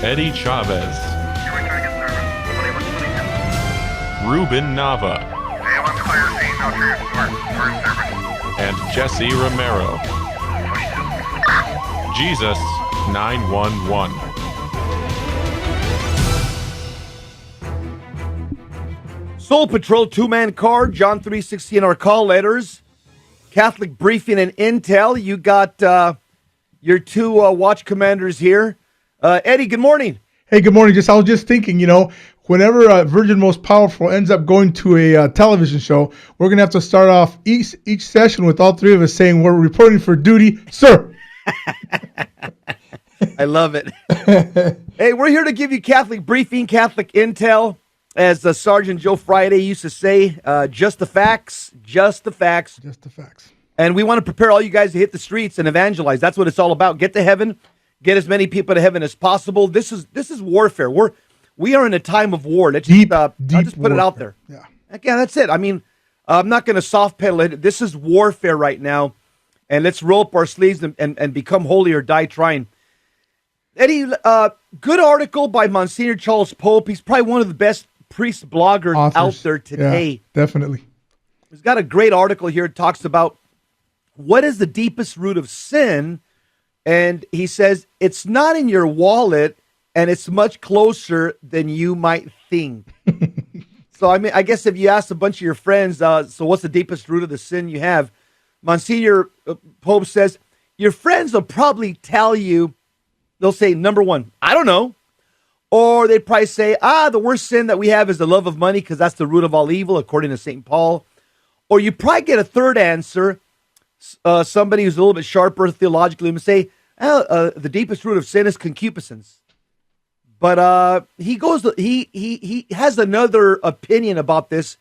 Eddie Chavez, Ruben Nava, and Jesse Romero. Jesus 911. Soul Patrol two-man card, John 3:16 our call letters, Catholic Briefing and Intel. You got your two watch commanders here. Eddie, good morning. Hey, good morning. I was just thinking, whenever Virgin Most Powerful ends up going to a television show, we're going to have to start off each session with all three of us saying we're reporting for duty, sir. I love it. Hey, we're here to give you Catholic Briefing, Catholic Intel. As Sergeant Joe Friday used to say, just the facts, just the facts. Just the facts. And we want to prepare all you guys to hit the streets and evangelize. That's what it's all about. Get to heaven. Get as many people to heaven as possible. This is warfare. We are in a time of war. Let's deep I'll just put it out there. Yeah. Again, that's it. I mean, I'm not going to soft pedal it. This is warfare right now. And let's roll up our sleeves and become holy or die trying. Eddie, good article by Monsignor Charles Pope. He's probably one of the best priest bloggers out there today. Yeah, definitely. He's got a great article here. It talks about what is the deepest root of sin. And he says, it's not in your wallet, and it's much closer than you might think. So, I mean, I guess if you ask a bunch of your friends, so what's the deepest root of the sin you have? Monsignor Pope says, your friends will probably tell you, they'll say, number one, I don't know. Or they'd probably say, the worst sin that we have is the love of money because that's the root of all evil, according to St. Paul. Or you probably get a third answer. Somebody who's a little bit sharper theologically would say, the deepest root of sin is concupiscence. But he has another opinion about this,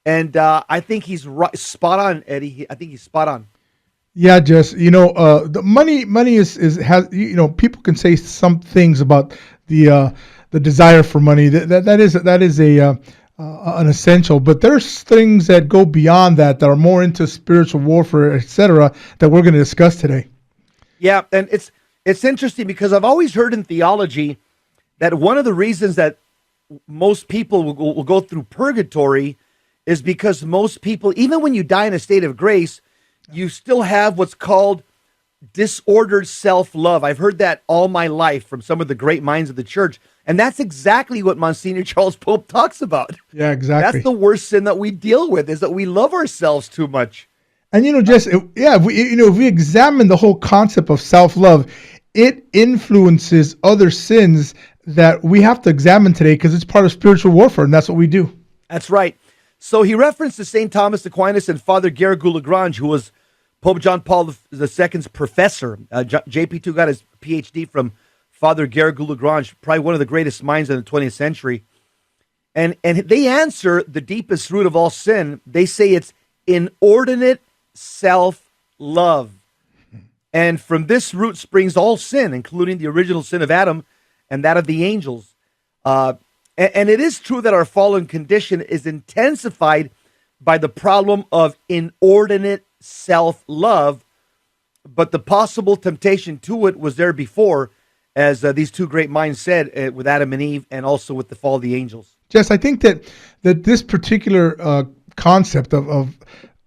and I think he's spot on, Eddie. I think he's spot on. Yeah, Jess. The money has people can say some things about the desire for money. That is an essential, but there's things that go beyond that are more into spiritual warfare, etc., that we're going to discuss today. Yeah, and it's interesting because I've always heard in theology that one of the reasons that most people will go through purgatory is because most people, even when you die in a state of grace, you still have what's called disordered self-love. I've heard that all my life from some of the great minds of the church. And that's exactly what Monsignor Charles Pope talks about. Yeah, exactly. That's the worst sin that we deal with, is that we love ourselves too much. And, if we examine the whole concept of self-love, it influences other sins that we have to examine today because it's part of spiritual warfare, and that's what we do. That's right. So he referenced to St. Thomas Aquinas and Father Garrigou-Lagrange, who was Pope John Paul II's professor. JP2 got his PhD from Father Garrigou-Lagrange, probably one of the greatest minds in the 20th century. And they answer the deepest root of all sin. They say it's inordinate self-love. And from this root springs all sin, including the original sin of Adam and that of the angels. And it is true that our fallen condition is intensified by the problem of inordinate self-love, but the possible temptation to it was there before, as these two great minds said, with Adam and Eve, and also with the fall of the angels. Yes, I think that this particular concept of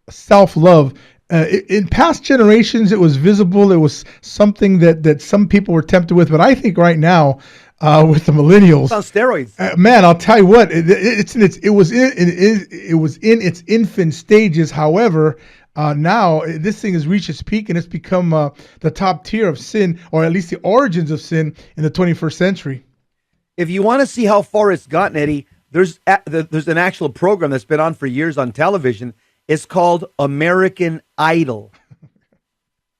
self-love, in past generations, it was visible. It was something that some people were tempted with, but I think right now, with the millennials, it's on steroids. Man, I'll tell you what, it was in its infant stages. However, now this thing has reached its peak and it's become the top tier of sin, or at least the origins of sin in the 21st century. If you want to see how far it's gotten, Eddie, there's an actual program that's been on for years on television. It's called American Idol.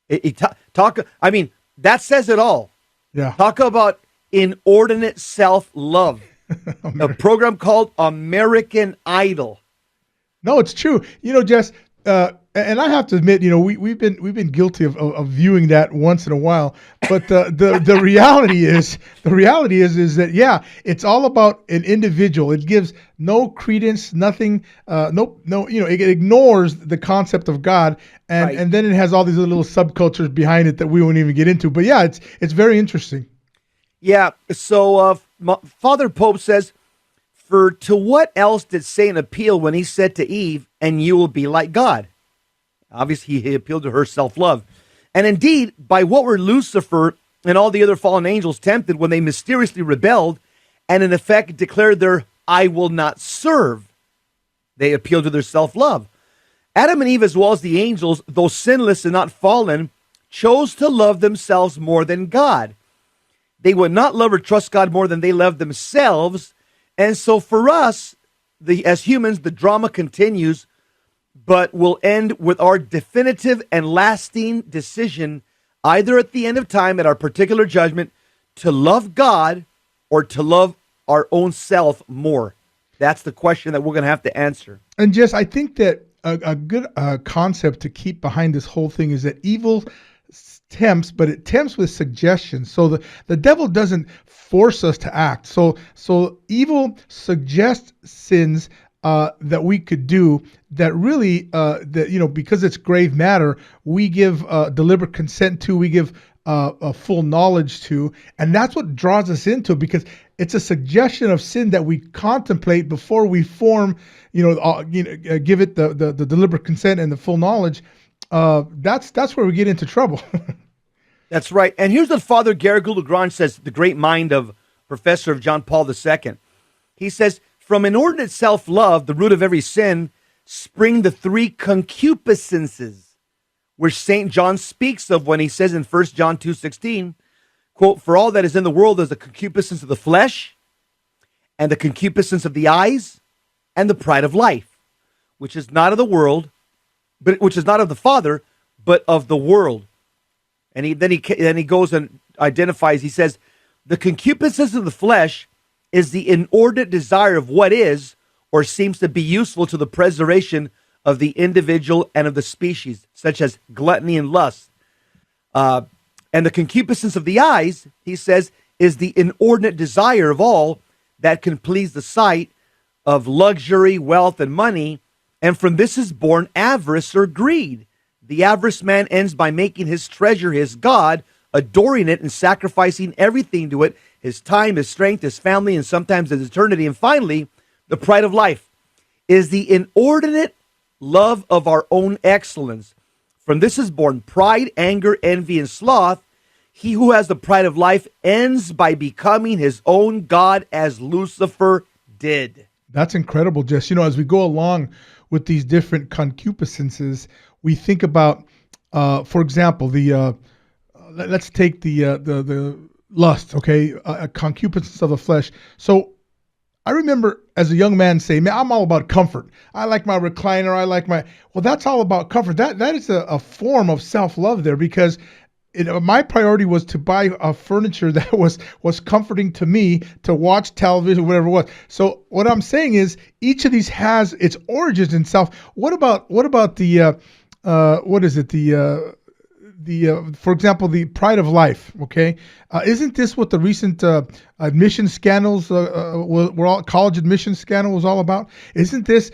That says it all. Yeah. Talk about inordinate self-love. A program called American Idol. No, it's true. Jess, and I have to admit, we've been guilty of viewing that once in a while. But the reality is that it's all about an individual. It gives no credence, nothing, it ignores the concept of God, and then it has all these little subcultures behind it that we won't even get into. But yeah, it's very interesting. Yeah. So Father Pope says, "For to what else did Satan appeal when he said to Eve, 'And you will be like God'?" Obviously, he appealed to her self-love. And indeed, by what were Lucifer and all the other fallen angels tempted when they mysteriously rebelled and in effect declared their "I will not serve"? They appealed to their self-love. Adam and Eve, as well as the angels, though sinless and not fallen, chose to love themselves more than God. They would not love or trust God more than they loved themselves. And so for us, as humans, the drama continues, but will end with our definitive and lasting decision, either at the end of time, at our particular judgment, to love God or to love our own self more. That's the question that we're going to have to answer. And Jess, I think that a good concept to keep behind this whole thing is that evil tempts, but it tempts with suggestions. So the devil doesn't force us to act. So evil suggests sins that we could do that really, because it's grave matter, we give deliberate consent to, we give a full knowledge to, and that's what draws us into it, because it's a suggestion of sin that we contemplate before we form, give it the deliberate consent and the full knowledge. That's where we get into trouble. That's right. And here's what Father Garrigou Lagrange says, the great mind of professor of John Paul II. He says, "From inordinate self-love, the root of every sin, spring the three concupiscences, which St. John speaks of when he says in 1 John 2:16, quote, 'For all that is in the world is the concupiscence of the flesh, and the concupiscence of the eyes, and the pride of life, which is not of the world, but which is not of the Father, but of the world.'" And then he goes and identifies. He says, "The concupiscence of the flesh is the inordinate desire of what is or seems to be useful to the preservation of the individual and of the species, such as gluttony and lust. And the concupiscence of the eyes," he says, "is the inordinate desire of all that can please the sight of luxury, wealth, and money. And from this is born avarice or greed. The avarice man ends by making his treasure his God, adoring it and sacrificing everything to it, his time, his strength, his family, and sometimes his eternity. And finally, the pride of life is the inordinate love of our own excellence. From this is born pride, anger, envy, and sloth. He who has the pride of life ends by becoming his own God, as Lucifer did." That's incredible, Jess. As we go along with these different concupiscences, we think about, for example, let's take the lust, okay, a concupiscence of the flesh. So I remember as a young man saying, "Man, I'm all about comfort. I like my recliner. Well, that's all about comfort. That is a form of self-love there, because my priority was to buy a furniture that was comforting to me, to watch television, whatever it was. So what I'm saying is each of these has its origins in self. What about the for example, the pride of life? Okay, isn't this what the recent admission scandals were all? College admission scandal was all about? Isn't this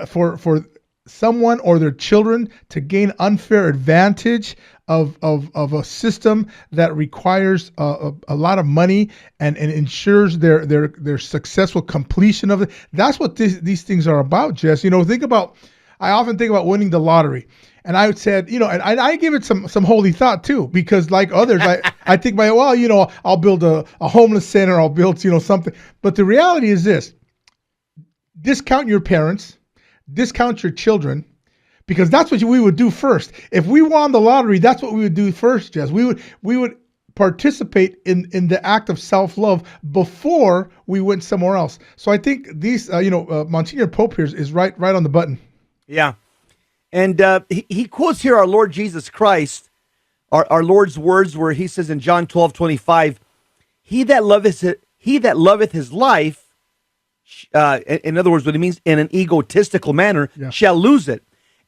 for someone or their children to gain unfair advantage of a system that requires a lot of money and ensures their successful completion of it? That's what these things are about, Jess. I often think about winning the lottery. And I said, and I give it some holy thought too, because like others, I think I'll build a homeless center, I'll build, something. But the reality is this: discount your parents, discount your children, because that's what we would do first. If we won the lottery, that's what we would do first, Jess. We would participate in the act of self-love before we went somewhere else. So I think these, Monsignor Pope here is right on the button. Yeah. And he quotes here our Lord Jesus Christ, our Lord's words, where he says in John 12:25, he that loveth his life, in other words, what he means in an egotistical manner, shall lose it.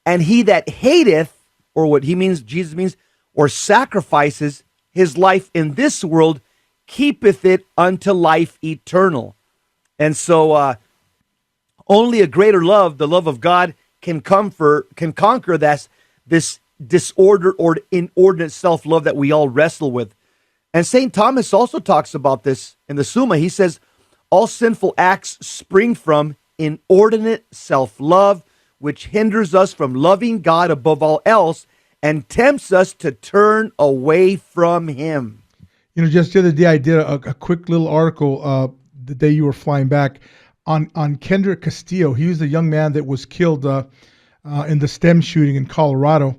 And he that hateth, or what he means, Jesus means, or sacrifices his life in this world, keepeth it unto life eternal. And so only a greater love, the love of God, can conquer this disorder or inordinate self-love that we all wrestle with. And St. Thomas also talks about this in the Summa. He says, all sinful acts spring from inordinate self-love, which hinders us from loving God above all else and tempts us to turn away from him. Just the other day, I did a quick little article the day you were flying back on Kendrick Castillo. He was the young man that was killed in the STEM shooting in Colorado.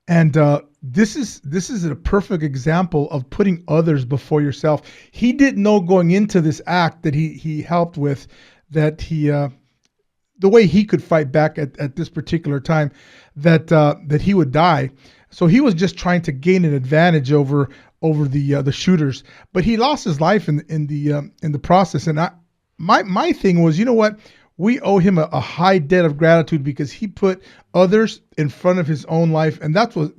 And this is a perfect example of putting others before yourself. He didn't know going into this act that he helped with that the way he could fight back at this particular time that he would die. So he was just trying to gain an advantage over the shooters, but he lost his life in the process. And my thing was, you know what? We owe him a high debt of gratitude because he put others in front of his own life, and that's what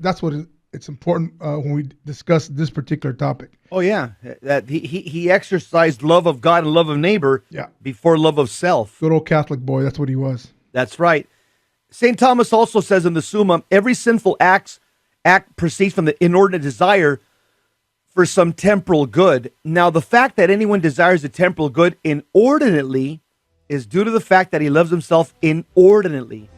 it's important when we discuss this particular topic. Oh yeah, that he exercised love of God and love of neighbor before love of self. Good old Catholic boy, that's what he was. That's right. St. Thomas also says in the Summa, every sinful act proceeds from the inordinate desire for some temporal good. Now, the fact that anyone desires a temporal good inordinately is due to the fact that he loves himself inordinately.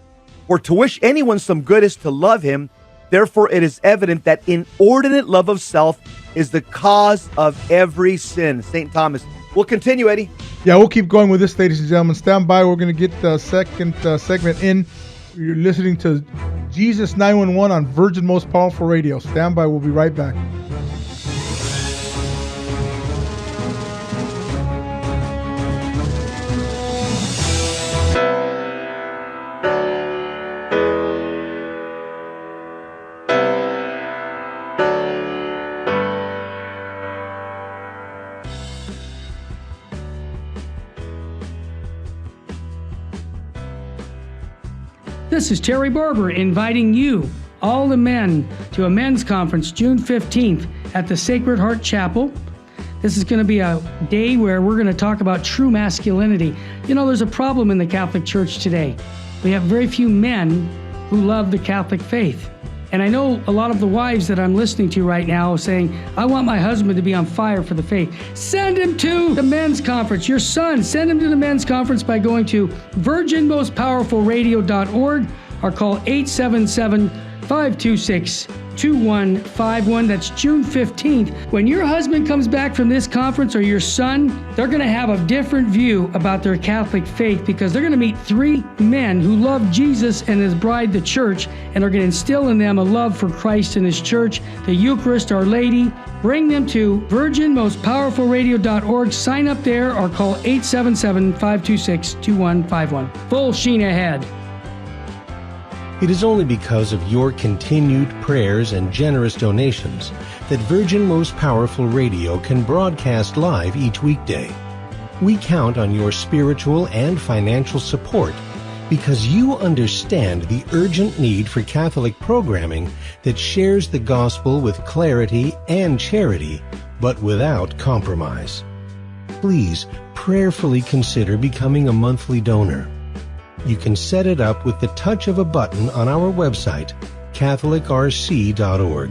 For to wish anyone some good is to love him. Therefore, it is evident that inordinate love of self is the cause of every sin. St. Thomas. We'll continue, Eddie. Yeah, we'll keep going with this, ladies and gentlemen. Stand by. We're going to get the second segment in. You're listening to Jesus 911 on Virgin Most Powerful Radio. Stand by. We'll be right back. This is Terry Barber inviting you, all the men, to a men's conference June 15th at the Sacred Heart Chapel. This is going to be a day where we're going to talk about true masculinity. There's a problem in the Catholic Church today. We have very few men who love the Catholic faith. And I know a lot of the wives that I'm listening to right now saying, I want my husband to be on fire for the faith. Send him to the men's conference. Your son, send him to the men's conference by going to virginmostpowerfulradio.org or call 877-526-2151. That's June 15th. When your husband comes back from this conference or your son, they're going to have a different view about their Catholic faith because they're going to meet three men who love Jesus and his bride, the church, and are going to instill in them a love for Christ and his church, the Eucharist, Our Lady. Bring them to virginmostpowerfulradio.org. Sign up there or call 877-526-2151. Full sheen ahead. It is only because of your continued prayers and generous donations that Virgin Most Powerful Radio can broadcast live each weekday. We count on your spiritual and financial support because you understand the urgent need for Catholic programming that shares the gospel with clarity and charity, but without compromise. Please prayerfully consider becoming a monthly donor. You can set it up with the touch of a button on our website, catholicrc.org.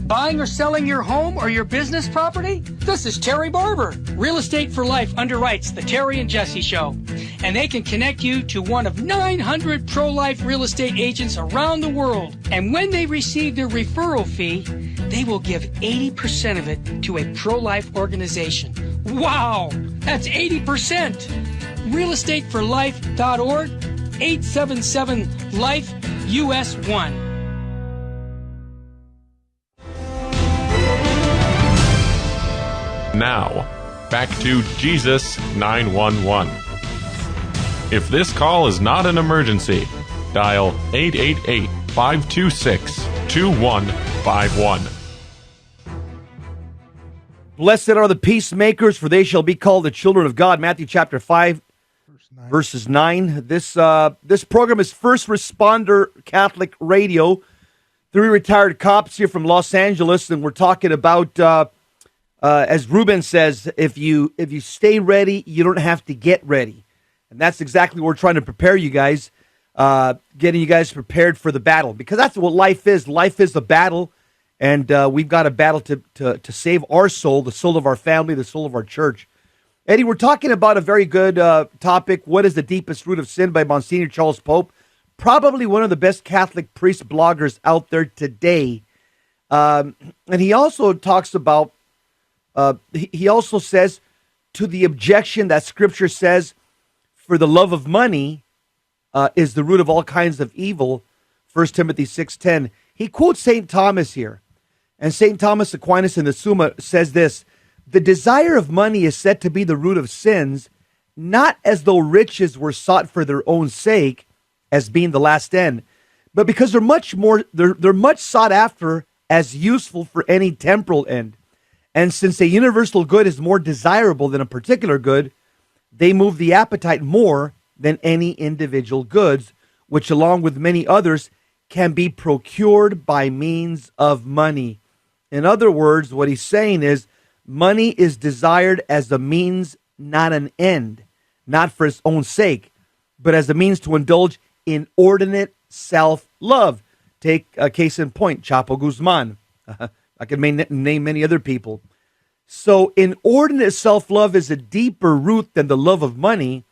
Buying or selling your home or your business property? This is Terry Barber. Real Estate for Life underwrites the Terry and Jesse Show. And they can connect you to one of 900 pro-life real estate agents around the world. And when they receive their referral fee, they will give 80% of it to a pro-life organization. Wow! That's 80%! realestateforlife.org, 877-LIFE-US1. Now, back to Jesus 911. If this call is not an emergency, dial 888-526-2151. Blessed are the peacemakers, for they shall be called the children of God. Matthew chapter 5, verses 9. This program is First Responder Catholic Radio. Three retired cops here from Los Angeles, and we're talking about, as Ruben says, if you stay ready, you don't have to get ready. And that's exactly what we're trying to prepare you guys, getting you guys prepared for the battle, because that's what life is. Life is a battle, and we've got a battle to save our soul, the soul of our family, the soul of our church. Eddie, we're talking about a very good topic. What is the deepest root of sin by Monsignor Charles Pope? Probably one of the best Catholic priest bloggers out there today. And he also talks about, he also says, to the objection that Scripture says, for the love of money is the root of all kinds of evil, 1 Timothy 6:10. He quotes St. Thomas here. And St. Thomas Aquinas in the Summa says this: the desire of money is said to be the root of sins, not as though riches were sought for their own sake, as being the last end, but because they're much sought after as useful for any temporal end. And since a universal good is more desirable than a particular good, they move the appetite more than any individual goods, which along with many others can be procured by means of money. In other words, what he's saying is money is desired as a means, not an end, not for its own sake, but as a means to indulge inordinate self-love. Take a case in point, Chapo Guzman. I could name many other people. So inordinate self-love is a deeper root than the love of money.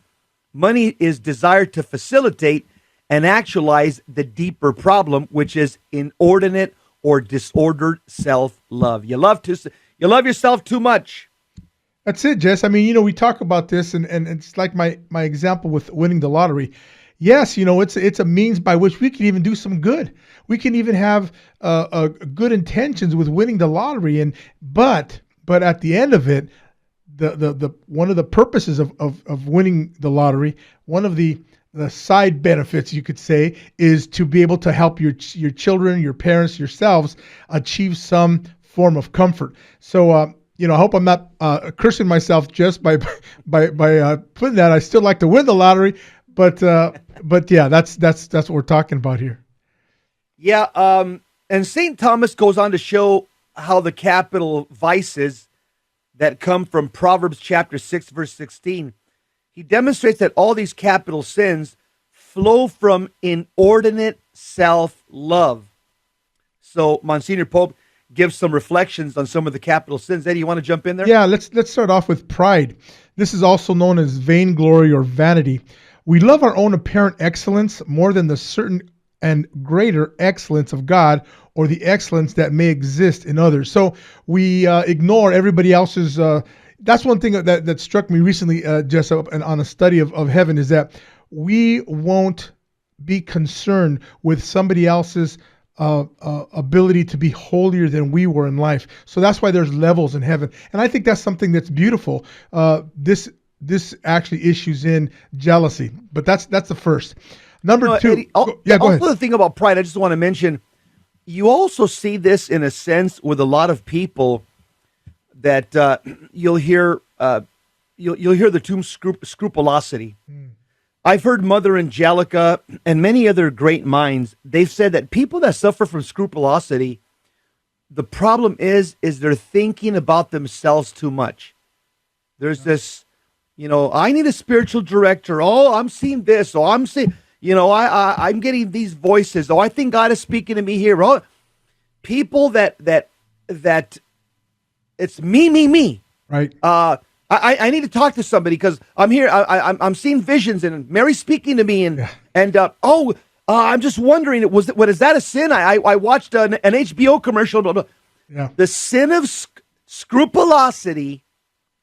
Money is desired to facilitate and actualize the deeper problem, which is inordinate or disordered self-love. You love yourself too much. That's it, Jess. I mean, we talk about this, and it's like my example with winning the lottery. Yes, it's a means by which we can even do some good. We can even have good intentions with winning the lottery, but at the end of it, the one of the purposes of winning the lottery, one of the side benefits, you could say, is to be able to help your children, your parents, yourselves achieve some form of comfort. So, I hope I'm not cursing myself just by putting that. I still like to win the lottery, but yeah, that's what we're talking about here. Yeah, and St. Thomas goes on to show how the capital vices that come from Proverbs chapter 6, verse 16, he demonstrates that all these capital sins flow from inordinate self-love. So Monsignor Pope gives some reflections on some of the capital sins. Eddie, you want to jump in there? Yeah, let's start off with pride. This is also known as vainglory or vanity. We love our own apparent excellence more than the certain and greater excellence of God or the excellence that may exist in others. So we ignore everybody else's. That's one thing that struck me recently, just on a study of heaven, is that we won't be concerned with somebody else's ability to be holier than we were in life. So that's why there's levels in heaven, and I think that's something that's beautiful. This actually issues in jealousy, but that's the first. Number two. Eddie, go also ahead. the thing about pride, I just want to mention, you also see this in a sense with a lot of people that you'll hear the term scrupulosity. I've heard Mother Angelica and many other great minds. They've said that people that suffer from scrupulosity, the problem is they're thinking about themselves too much. There's this, I need a spiritual director. Oh, I'm seeing this. Oh, I'm seeing, I'm getting these voices. Oh, I think God is speaking to me here. Oh, people that it's me. Right. I need to talk to somebody because I'm here. I'm seeing visions and Mary's speaking to me I'm just wondering, what is that a sin? I watched an HBO commercial. Blah, blah. Yeah. The sin of scrupulosity.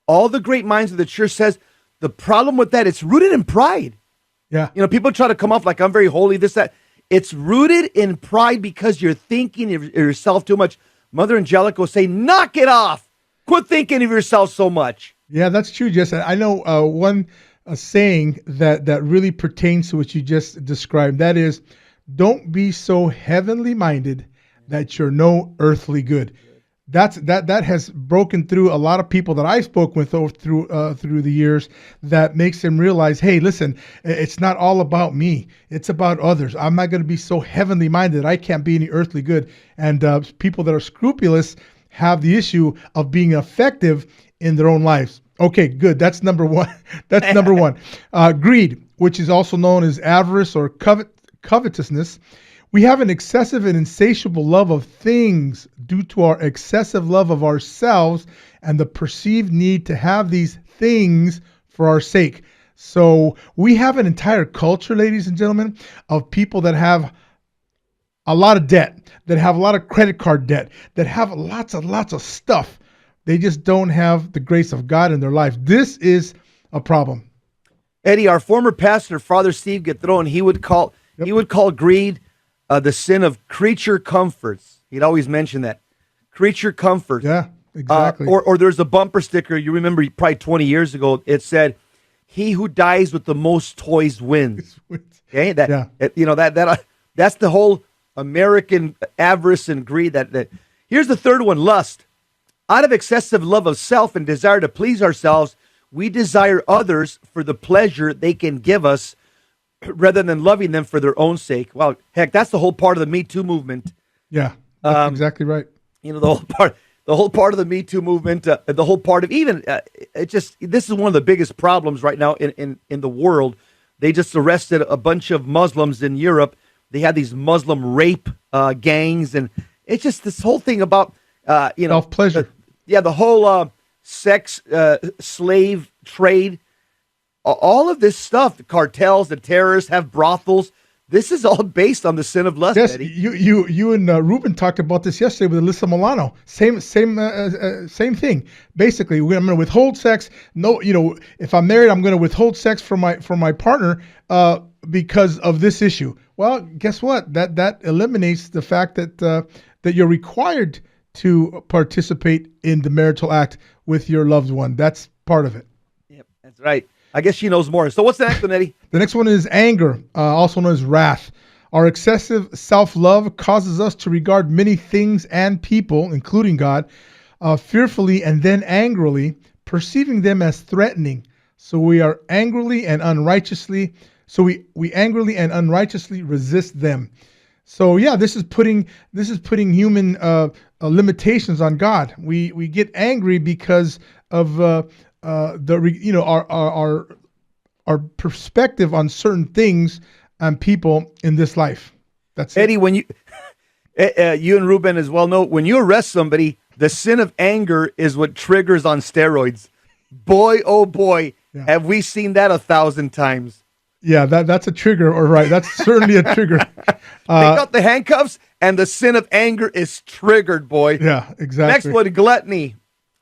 All the great minds of the church says the problem with that, it's rooted in pride. Yeah. People try to come off like I'm very holy, this, that. It's rooted in pride because you're thinking of yourself too much. Mother Angelica will say, knock it off. Quit thinking of yourself so much. Yeah, that's true, Jess. I know one saying that really pertains to what you just described. That is, don't be so heavenly minded that you're no earthly good. That has broken through a lot of people that I've spoken with through the years. That makes them realize, hey, listen, it's not all about me. It's about others. I'm not going to be so heavenly minded that I can't be any earthly good. And people that are scrupulous have the issue of being effective in their own lives. Okay, good. That's number one. That's number one. Greed, which is also known as avarice or covetousness. We have an excessive and insatiable love of things due to our excessive love of ourselves and the perceived need to have these things for our sake. So we have an entire culture, ladies and gentlemen, of people that have a lot of debt, that have a lot of credit card debt, that have lots of stuff. They just don't have the grace of God in their life. This is a problem. Eddie, our former pastor, Father Steve Getron, he would call greed the sin of creature comforts. He'd always mention that. Creature comforts. Yeah, exactly. Or there's a bumper sticker, you remember probably 20 years ago, it said, "He who dies with the most toys wins." Okay? That's the whole American avarice and greed. That Here's the third one, lust. Out of excessive love of self and desire to please ourselves, we desire others for the pleasure they can give us rather than loving them for their own sake. Well, heck, that's the whole part of the Me Too movement. Yeah, that's exactly right. The whole part of the Me Too movement, the whole part of even, this is one of the biggest problems right now in the world. They just arrested a bunch of Muslims in Europe. They had these Muslim rape gangs, and it's just this whole thing about, self-pleasure. The whole sex slave trade, all of this stuff, the cartels, the terrorists have brothels. This is all based on the sin of lust. Yes, Eddie. you and Ruben talked about this yesterday with Alyssa Milano. Same thing. Basically, I'm going to withhold sex. No, if I'm married, I'm going to withhold sex from my partner because of this issue. Well, guess what? That eliminates the fact that you're required to participate in the marital act with your loved one. That's part of it. Yep, that's right. I guess she knows more. So what's the next one, Eddie? The next one is anger, also known as wrath. Our excessive self-love causes us to regard many things and people, including God, fearfully and then angrily, perceiving them as threatening. So we angrily and unrighteously resist them. So yeah, this is putting human limitations on God. We get angry because of our perspective on certain things and people in this life. That's Eddie, it. when you and Ruben as well know, when you arrest somebody, the sin of anger is what triggers on steroids. Boy, oh boy, have we seen that 1,000 times. Yeah, that's a trigger, or right? That's certainly a trigger. Take out the handcuffs, and the sin of anger is triggered, boy. Yeah, exactly. Next one, gluttony.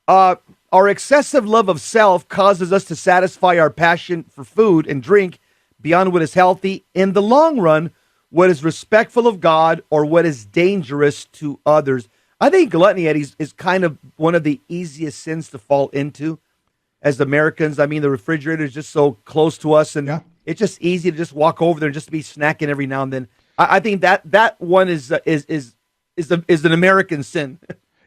Our excessive love of self causes us to satisfy our passion for food and drink beyond what is healthy. In the long run, what is respectful of God or what is dangerous to others. I think gluttony, Eddie, is kind of one of the easiest sins to fall into as Americans. I mean, the refrigerator is just so close to us, and it's just easy to just walk over there and just be snacking every now and then. I think that one is an American sin.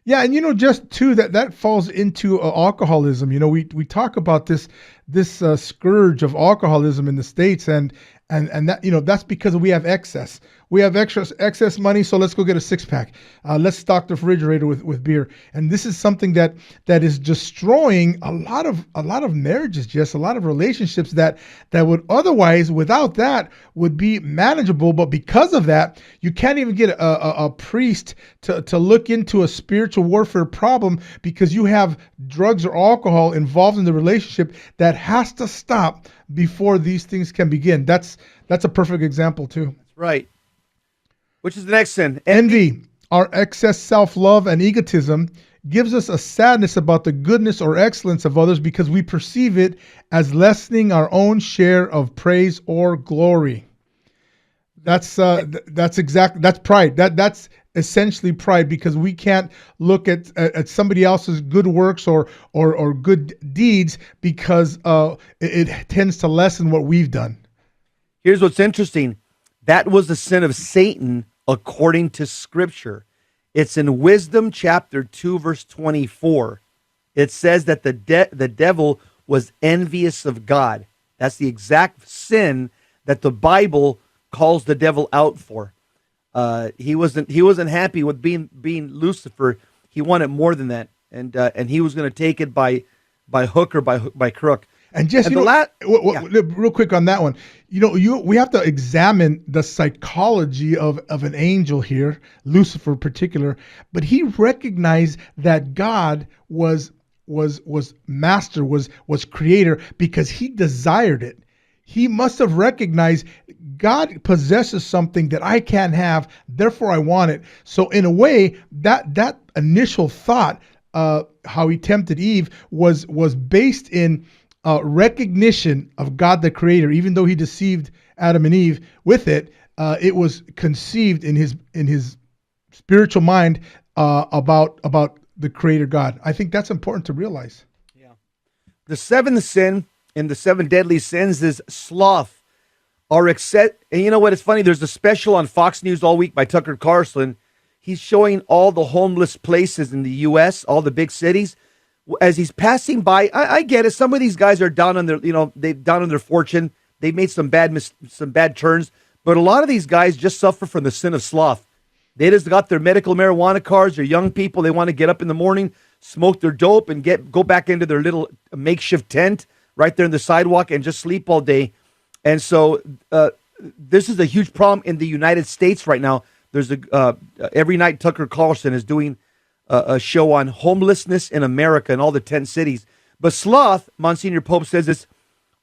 Yeah, and just too that falls into alcoholism. We talk about this scourge of alcoholism in the States, and that that's because we have excess. We have excess money, so let's go get a 6-pack. Let's stock the refrigerator with beer. And this is something that is destroying a lot of marriages, just a lot of relationships that would otherwise, without that, would be manageable. But because of that, you can't even get a priest to look into a spiritual warfare problem because you have drugs or alcohol involved in the relationship that has to stop before these things can begin. That's a perfect example too. That's right. Which is the next sin? Envy. Our excess self-love and egotism gives us a sadness about the goodness or excellence of others because we perceive it as lessening our own share of praise or glory. That's pride. That's essentially pride, because we can't look at somebody else's good works or good deeds because it tends to lessen what we've done. Here's what's interesting. That was the sin of Satan according to Scripture. It's in Wisdom chapter 2, verse 24. It says that the devil was envious of God. That's the exact sin that the Bible calls the devil out for. He wasn't happy with being Lucifer. He wanted more than that, and he was going to take it by by hook or by crook. And just And you the know, real quick on that one, we have to examine the psychology of an angel here, Lucifer in particular. But he recognized that God was master, was creator, because he desired it. He must have recognized God possesses something that I can't have, therefore I want it. So in a way, that initial thought, how he tempted Eve, was based in recognition of God the Creator. Even though he deceived Adam and Eve with it, it was conceived in his spiritual mind about the Creator God. I think that's important to realize. Yeah. The seventh sin in the seven deadly sins is sloth. And you know what? It's funny. There's a special on Fox News all week by Tucker Carlson. He's showing all the homeless places in the U.S., all the big cities. As he's passing by, I get it. Some of these guys are down on their, they've down on their fortune. They made some bad turns. But a lot of these guys just suffer from the sin of sloth. They just got their medical marijuana cards. They're young people. They want to get up in the morning, smoke their dope, and go back into their little makeshift tent right there in the sidewalk and just sleep all day. And so this is a huge problem in the United States right now. There's every night Tucker Carlson is doing a show on homelessness in America in all the 10 cities. But sloth, Monsignor Pope says this,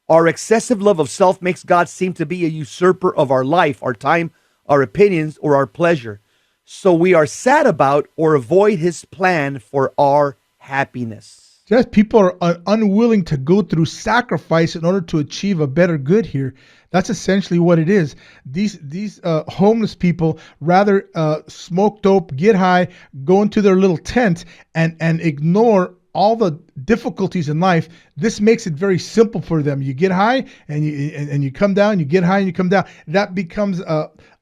our excessive love of self makes God seem to be a usurper of our life, our time, our opinions, or our pleasure. So we are sad about or avoid his plan for our happiness. Just people are unwilling to go through sacrifice in order to achieve a better good here. That's essentially what it is. These homeless people rather smoke dope, get high, go into their little tent, and ignore all the difficulties in life. This makes it very simple for them. You get high and you come down. You get high and you come down. That becomes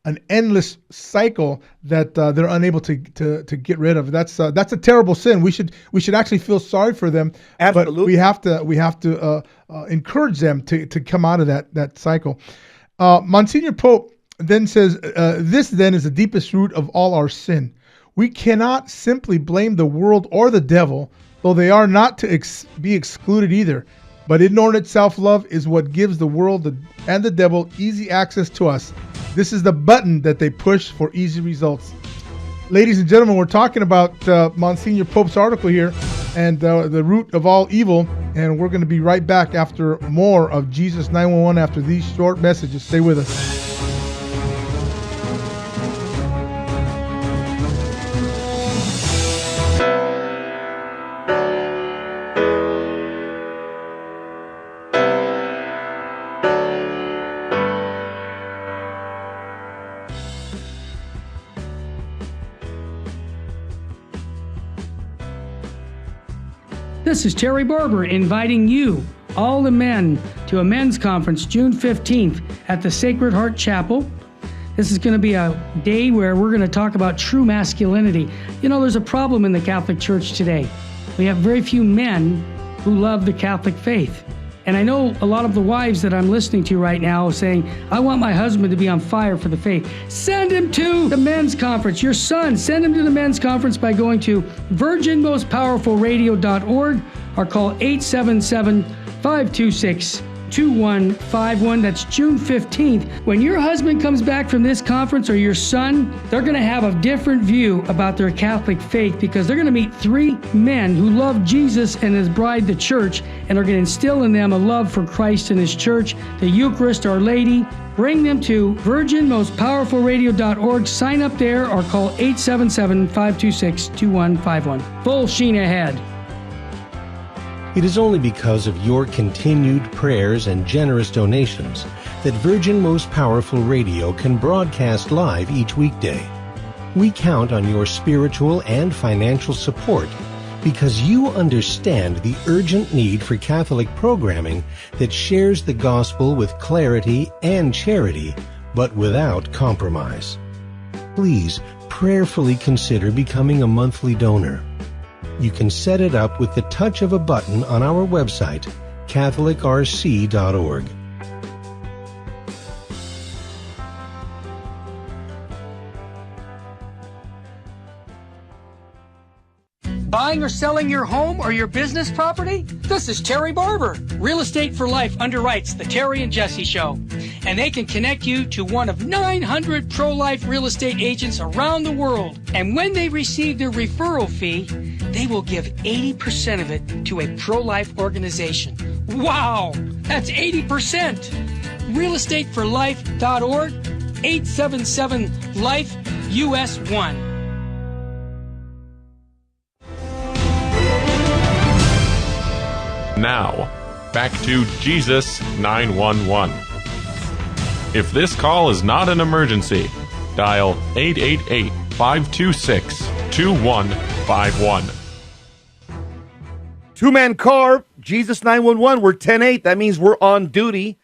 an endless cycle that they're unable to get rid of. That's a terrible sin. We should actually feel sorry for them. Absolutely. But we have to encourage them to come out of that cycle. Monsignor Pope then says, this then is the deepest root of all our sin. We cannot simply blame the world or the devil, though they are not to be excluded either. But inordinate self-love is what gives the world and the devil easy access to us. This is the button that they push for easy results. Ladies and gentlemen, we're talking about Monsignor Pope's article here and the root of all evil. And we're going to be right back after more of Jesus 911 after these short messages. Stay with us. This is Terry Barber inviting you, all the men, to a men's conference June 15th at the Sacred Heart Chapel. This is going to be a day where we're going to talk about true masculinity. You know, there's a problem in the Catholic Church today. We have very few men who love the Catholic faith. And I know a lot of the wives that I'm listening to right now saying, I want my husband to be on fire for the faith. Send him to the men's conference. Your son, send him to the men's conference by going to virginmostpowerfulradio.org or call 877-526-2151. That's June 15th. When your husband comes back from this conference or your son, they're going to have a different view about their Catholic faith because they're going to meet three men who love Jesus and his bride, the church, and are going to instill in them a love for Christ and his church, the Eucharist, Our Lady. Bring them to virginmostpowerfulradio.org. Sign up there or call 877-526-2151. Full sheen ahead. It is only because of your continued prayers and generous donations that Virgin Most Powerful Radio can broadcast live each weekday. We count on your spiritual and financial support because you understand the urgent need for Catholic programming that shares the gospel with clarity and charity, but without compromise. Please prayerfully consider becoming a monthly donor. You can set it up with the touch of a button on our website, catholicrc.org. Buying or selling your home or your business property? This is Terry Barber. Real Estate for Life underwrites the Terry and Jesse Show. And they can connect you to one of 900 pro-life real estate agents around the world. And when they receive their referral fee, they will give 80% of it to a pro-life organization. Wow! That's 80%! realestateforlife.org, 877-LIFE-US1. Now, back to Jesus 911. If this call is not an emergency, dial 888-526-2151. Two-man car, Jesus 911. We're 10-8. That means we're on duty.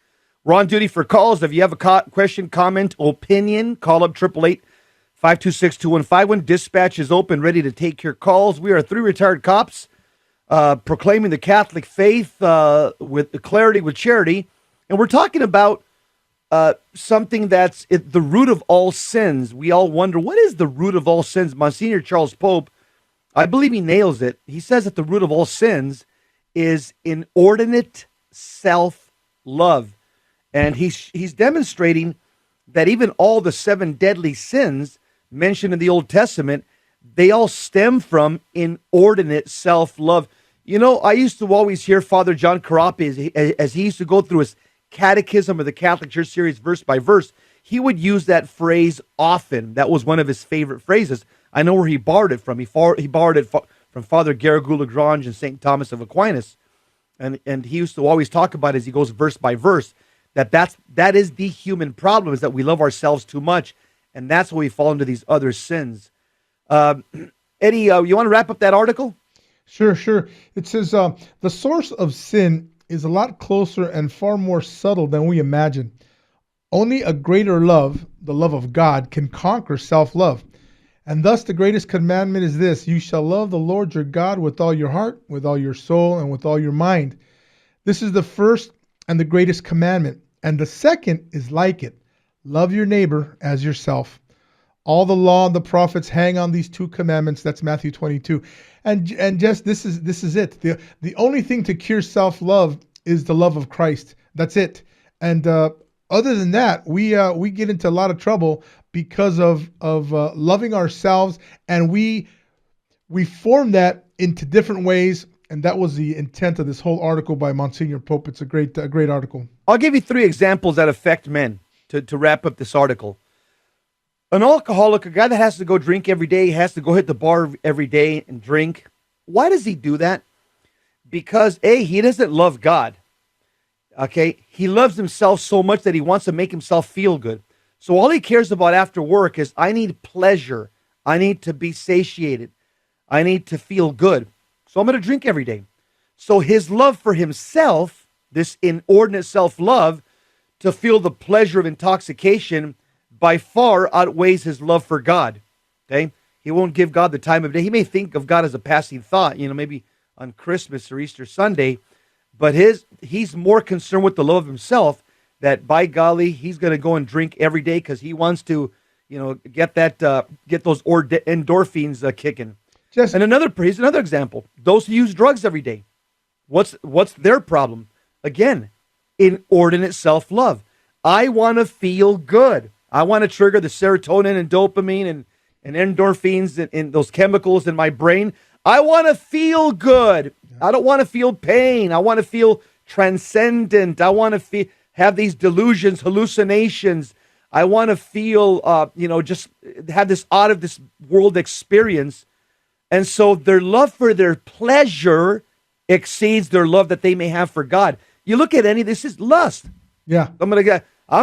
We're on duty for calls. If you have a question, comment, opinion, call up 888-526-2151. Dispatch is open, ready to take your calls. We are three retired cops proclaiming the Catholic faith with clarity, with charity. And we're talking about something that's at the root of all sins. We all wonder, what is the root of all sins? Monsignor Charles Pope, I believe he nails it. He says that the root of all sins is inordinate self-love. And he's demonstrating that even all the 7 deadly sins mentioned in the Old Testament, they all stem from inordinate self-love. You know, I used to always hear Father John Carapi, as he used to go through his Catechism of the Catholic Church series verse by verse, he would use that phrase often. That was one of his favorite phrases. I know where he borrowed it from. He borrowed it from Father Garrigou Lagrange and St. Thomas of Aquinas. And he used to always talk about it as he goes verse by verse, that is the human problem, is that we love ourselves too much, and that's why we fall into these other sins. Eddie, you want to wrap up that article? Sure. It says the source of sin is a lot closer and far more subtle than we imagine. Only a greater love, the love of God, can conquer self-love. And thus the greatest commandment is this: you shall love the Lord your God with all your heart, with all your soul, and with all your mind. This is the first and the greatest commandment. And the second is like it: love your neighbor as yourself. All the law and the prophets hang on these 2 commandments. That's Matthew 22. And just this is it. The only thing to cure self-love is the love of Christ. That's it. And other than that, we get into a lot of trouble because of loving ourselves, and we form that into different ways. And that was the intent of this whole article by Monsignor Pope. It's a great article. I'll give you 3 examples that affect men to wrap up this article. An alcoholic, a guy that has to go drink every day, has to go hit the bar every day and drink. Why does he do that? Because he doesn't love God. Okay, he loves himself so much that he wants to make himself feel good. So all he cares about after work is, I need pleasure. I need to be satiated. I need to feel good. So I'm going to drink every day. So his love for himself, this inordinate self-love, to feel the pleasure of intoxication, by far outweighs his love for God. Okay, he won't give God the time of day. He may think of God as a passing thought, maybe on Christmas or Easter Sunday, but he's more concerned with the love of himself, that by golly, he's going to go and drink every day because he wants to, get those endorphins kicking. And here's another example: those who use drugs every day. What's their problem? Again, inordinate self-love. I want to feel good. I want to trigger the serotonin and dopamine and endorphins and those chemicals in my brain. I want to feel good. I don't want to feel pain. I want to feel transcendent. I want to have these delusions, hallucinations. I want to feel, just have this out of this world experience. And so their love for their pleasure exceeds their love that they may have for God. You look at this is lust. Yeah. I'm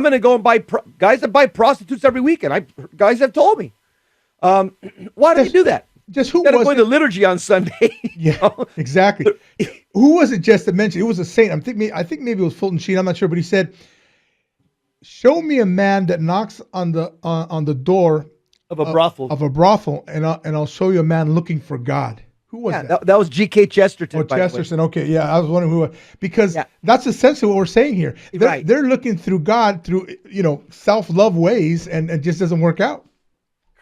gonna go and buy guys that buy prostitutes every weekend. Guys have told me. Why do you do that? Just who was was going to liturgy on Sunday? Yeah, exactly. Who was it just that mentioned? It was a saint. I think maybe it was Fulton Sheen. I'm not sure, but he said, "Show me a man that knocks on the door of a brothel, and I'll show you a man looking for God." Who was that? That was G.K. Chesterton. Oh, Chesterton. Okay, yeah, I was wondering who. Because that's essentially what we're saying here. They're looking through God through self-love ways, and it just doesn't work out.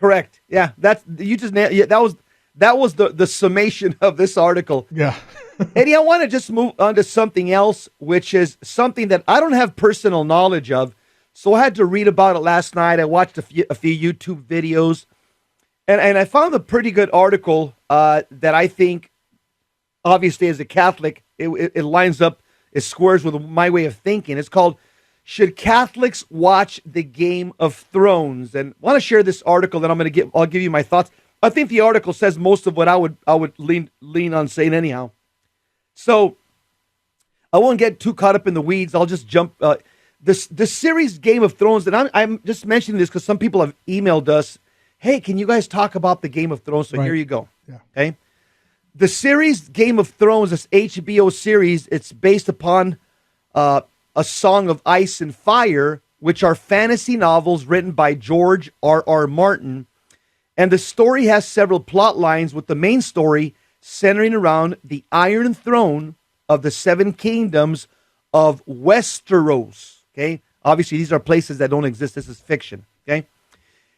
Correct. Yeah, that was that was the summation of this article. Yeah. Eddie, I want to just move on to something else, which is something that I don't have personal knowledge of. So I had to read about it last night. I watched a few YouTube videos, and I found a pretty good article that I think, obviously, as a Catholic, it lines up, it squares with my way of thinking. It's called "Should Catholics Watch the Game of Thrones?" And I want to share this article that I'll give you my thoughts. I think the article says most of what I would lean on saying anyhow. So I won't get too caught up in the weeds. I'll just jump. The series Game of Thrones, and I'm just mentioning this because some people have emailed us, hey, can you guys talk about the Game of Thrones? So Right. Here you go. Yeah. Okay. The series Game of Thrones, this HBO series, it's based upon A Song of Ice and Fire, which are fantasy novels written by George R.R. Martin. And the story has several plot lines, with the main story centering around the Iron Throne of the Seven Kingdoms of Westeros. Okay, obviously these are places that don't exist. This is fiction. Okay,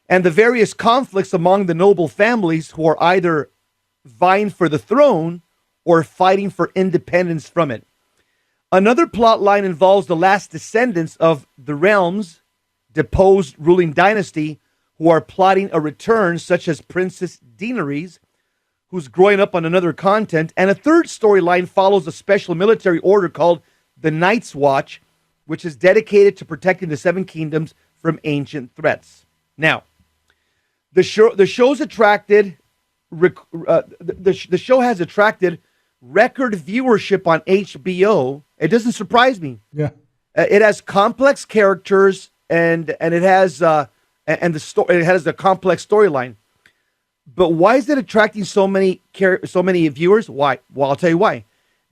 and the various conflicts among the noble families who are either vying for the throne or fighting for independence from it. Another plot line involves the last descendants of the realm's deposed ruling dynasty who are plotting a return, such as Princess Daenerys, who's growing up on another continent. And a third storyline follows a special military order called the Night's Watch, which is dedicated to protecting the Seven Kingdoms from ancient threats. Now, the show's attracted the show has attracted record viewership on HBO. It doesn't surprise me. Yeah. It has complex characters and it has it has a complex storyline. But why is it attracting so many viewers? Why? Well, I'll tell you why.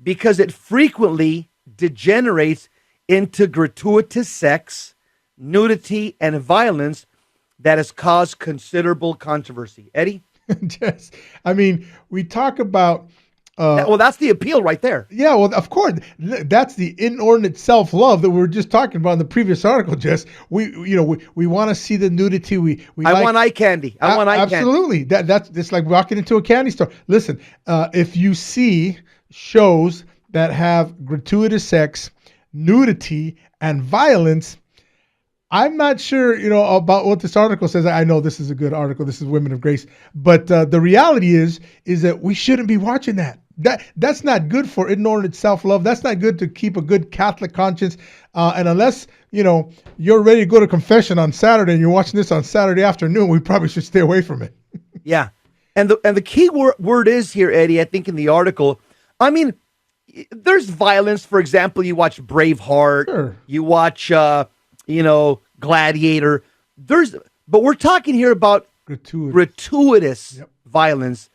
Because it frequently degenerates into gratuitous sex, nudity, and violence that has caused considerable controversy. Eddie? Yes. I mean, we talk about. Well, that's the appeal right there. Yeah, well, of course, that's the inordinate self-love that we were just talking about in the previous article. Jess, we want to see the nudity. I want eye candy. I want eye candy. Absolutely. That's it's like walking into a candy store. Listen, if you see shows that have gratuitous sex, nudity, and violence, I'm not sure, about what this article says. I know this is a good article. This is Women of Grace, but the reality is that we shouldn't be watching that. That's not good for inordinate self-love. That's not good to keep a good Catholic conscience. And unless you're ready to go to confession on Saturday and you're watching this on Saturday afternoon, we probably should stay away from it. Yeah, and the key word is here, Eddie. I think in the article, I mean, there's violence. For example, you watch Braveheart. Sure. You watch, Gladiator. But we're talking here about gratuitous violence.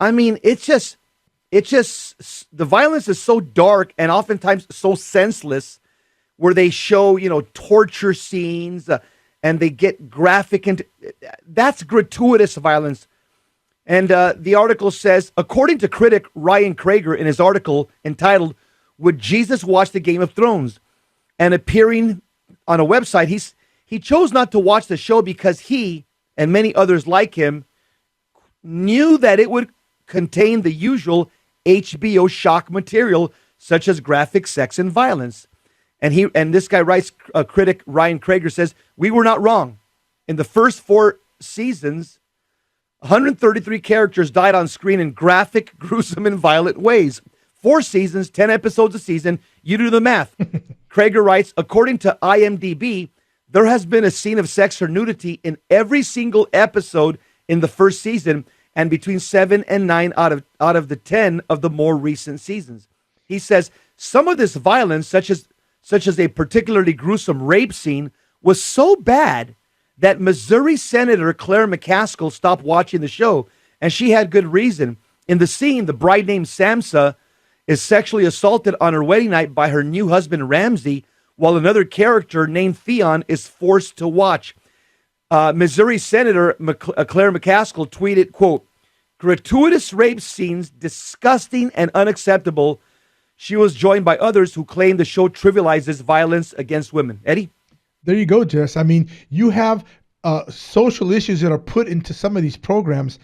I mean, it's just the violence is so dark and oftentimes so senseless, where they show torture scenes and they get graphic, and that's gratuitous violence. And the article says, according to critic Ryan Krager in his article entitled "Would Jesus Watch the Game of Thrones?" and appearing on a website, he chose not to watch the show because he and many others like him knew that it would contain the usual HBO shock material, such as graphic sex and violence. And this guy writes, critic Ryan Krager says, "We were not wrong. In the first 4 seasons, 133 characters died on screen in graphic, gruesome, and violent ways. 4 seasons, 10 episodes a season. You do the math." Krager writes, according to IMDb, there has been a scene of sex or nudity in every single episode in the first season, and between 7 and 9 out of the 10 of the more recent seasons. He says some of this violence, such as a particularly gruesome rape scene, was so bad that Missouri Senator Claire McCaskill stopped watching the show, and she had good reason. In the scene, the bride named Sansa is sexually assaulted on her wedding night by her new husband Ramsay, while another character named Theon is forced to watch. Missouri Senator Claire McCaskill tweeted, quote, "Gratuitous rape scenes, disgusting and unacceptable." She was joined by others who claim the show trivializes violence against women. Eddie? There you go, Jess. I mean, you have social issues that are put into some of these programs.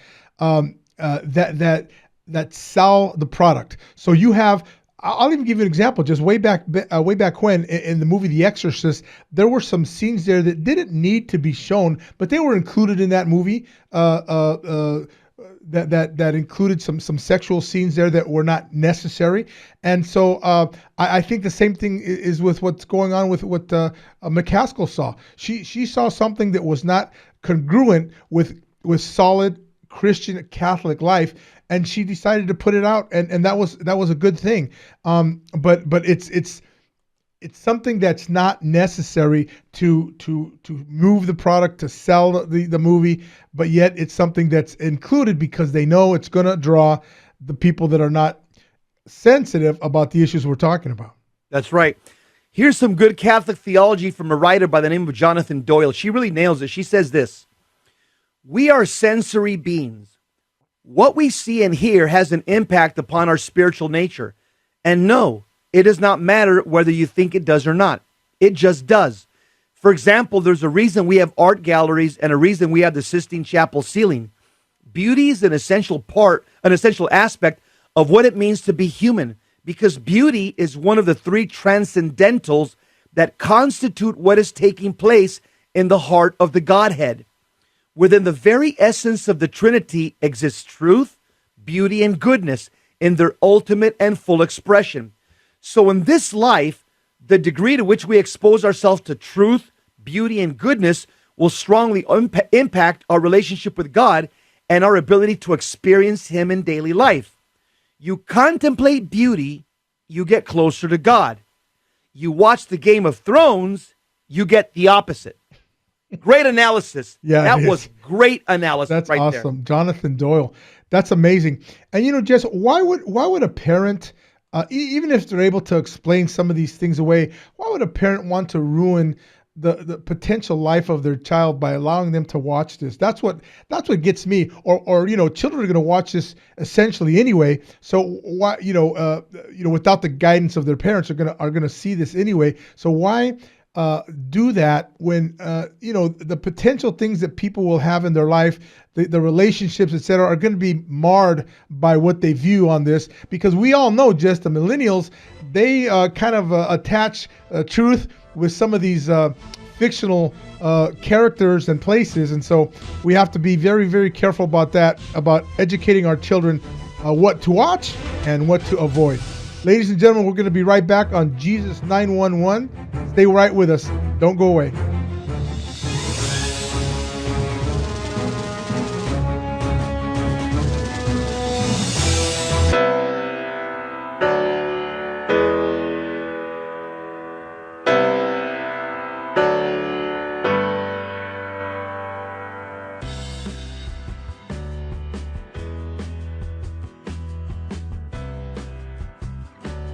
that sell the product. So you have. I'll even give you an example. Just way back when in the movie The Exorcist, there were some scenes there that didn't need to be shown, but they were included in that movie. That included some sexual scenes there that were not necessary. And so I think the same thing is with what's going on with what McCaskill saw. She saw something that was not congruent with solid Christian Catholic life, and she decided to put it out, and that was a good thing. But it's something that's not necessary to move the product, to sell the movie, but yet it's something that's included because they know it's going to draw the people that are not sensitive about the issues we're talking about. That's right. Here's some good Catholic theology from a writer by the name of Jonathan Doyle. She really nails it. She says this: we are sensory beings. What we see and hear has an impact upon our spiritual nature. And no, it does not matter whether you think it does or not. It just does. For example, there's a reason we have art galleries and a reason we have the Sistine Chapel ceiling. Beauty is an essential aspect of what it means to be human, because beauty is one of the three transcendentals that constitute what is taking place in the heart of the Godhead. Within the very essence of the Trinity exists truth, beauty, and goodness in their ultimate and full expression. So in this life, the degree to which we expose ourselves to truth, beauty, and goodness will strongly impact our relationship with God and our ability to experience Him in daily life. You contemplate beauty, you get closer to God. You watch the Game of Thrones, you get the opposite. Great analysis. Yeah, that was great analysis. That's right awesome. there. Jonathan Doyle. That's amazing. And Jess, why would a parent, even if they're able to explain some of these things away, why would a parent want to ruin the potential life of their child by allowing them to watch this? That's what gets me. Or children are going to watch this essentially anyway. So why without the guidance of their parents are going to see this anyway. So why do that when the potential things that people will have in their life, the relationships, etc., are going to be marred by what they view on this? Because we all know, just the millennials, they kind of attach truth with some of these fictional characters and places, and so we have to be very, very careful about that, about educating our children what to watch and what to avoid. Ladies and gentlemen, we're going to be right back on Jesus 911. Stay right with us. Don't go away.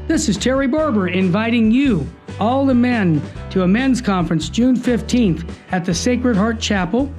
This is Terry Barber inviting you, all the men, to a men's conference June 15th at the Sacred Heart Chapel.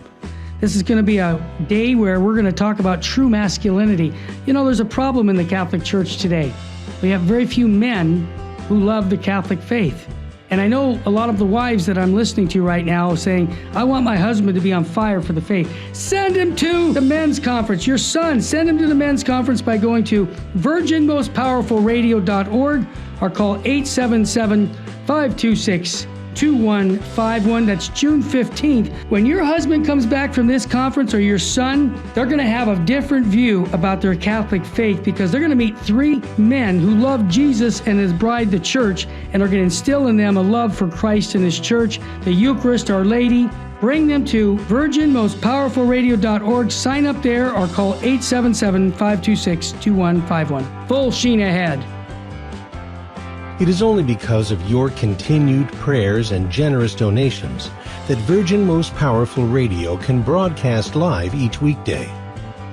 This is going to be a day where we're going to talk about true masculinity. There's a problem in the Catholic Church today. We have very few men who love the Catholic faith. And I know a lot of the wives that I'm listening to right now saying, I want my husband to be on fire for the faith. Send him to the men's conference. Your son, send him to the men's conference by going to virginmostpowerfulradio.org or call 877-526-2151. That's June 15th. When your husband comes back from this conference, or your son, they're going to have a different view about their Catholic faith, because they're going to meet three men who love Jesus and His bride, the church, and are going to instill in them a love for Christ and His church, the Eucharist, Our Lady. Bring them to virginmostpowerfulradio.org. Sign up there or call 877-526-2151. Full sheen ahead. It is only because of your continued prayers and generous donations that Virgin Most Powerful Radio can broadcast live each weekday.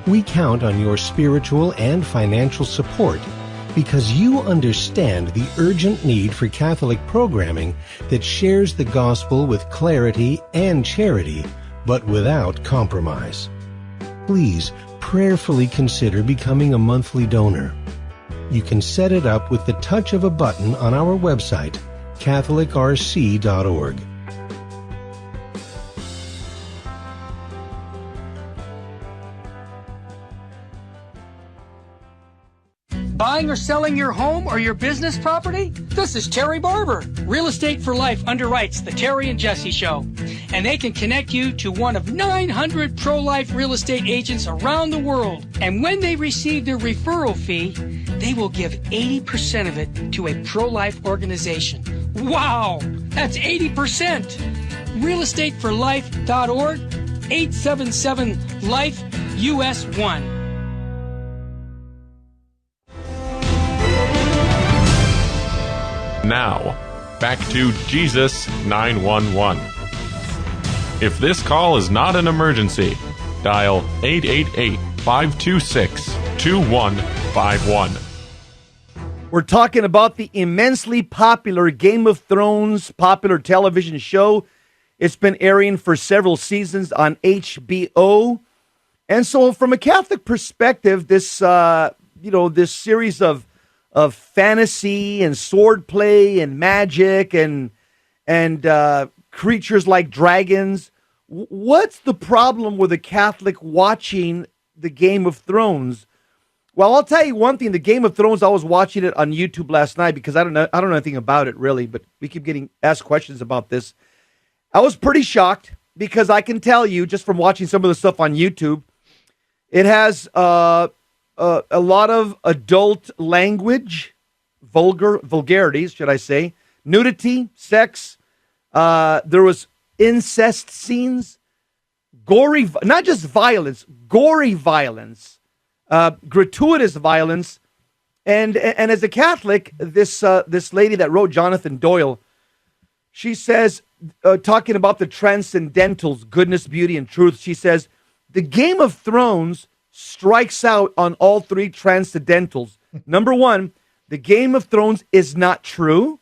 We count on your spiritual and financial support because you understand the urgent need for Catholic programming that shares the gospel with clarity and charity, but without compromise. Please prayerfully consider becoming a monthly donor. You can set it up with the touch of a button on our website, catholicrc.org. Buying or selling your home or your business property? This is Terry Barber. Real Estate for Life underwrites the Terry and Jesse Show, and they can connect you to one of 900 pro-life real estate agents around the world. And when they receive their referral fee, they will give 80% of it to a pro-life organization. Wow, that's 80%. realestateforlife.org, 877-LIFE-US1. Now, back to Jesus 911. If this call is not an emergency, dial 888-526-2151. We're talking about the immensely popular Game of Thrones popular television show. It's been airing for several seasons on HBO. And so from a Catholic perspective, this this series of fantasy and swordplay and magic and creatures like dragons. What's the problem with a Catholic watching the Game of Thrones? Well, I'll tell you one thing. The Game of Thrones, I was watching it on YouTube last night because I don't know anything about it really, but we keep getting asked questions about this. I was pretty shocked because I can tell you just from watching some of the stuff on YouTube, it has a lot of adult language, vulgarities, should I say, nudity, sex. There was incest scenes, gory, not just violence, gory violence, gratuitous violence. And as a Catholic, this lady that wrote Jonathan Doyle, she says, talking about the transcendentals, goodness, beauty, and truth, she says, the Game of Thrones strikes out on all three transcendentals. Number one, the Game of Thrones is not true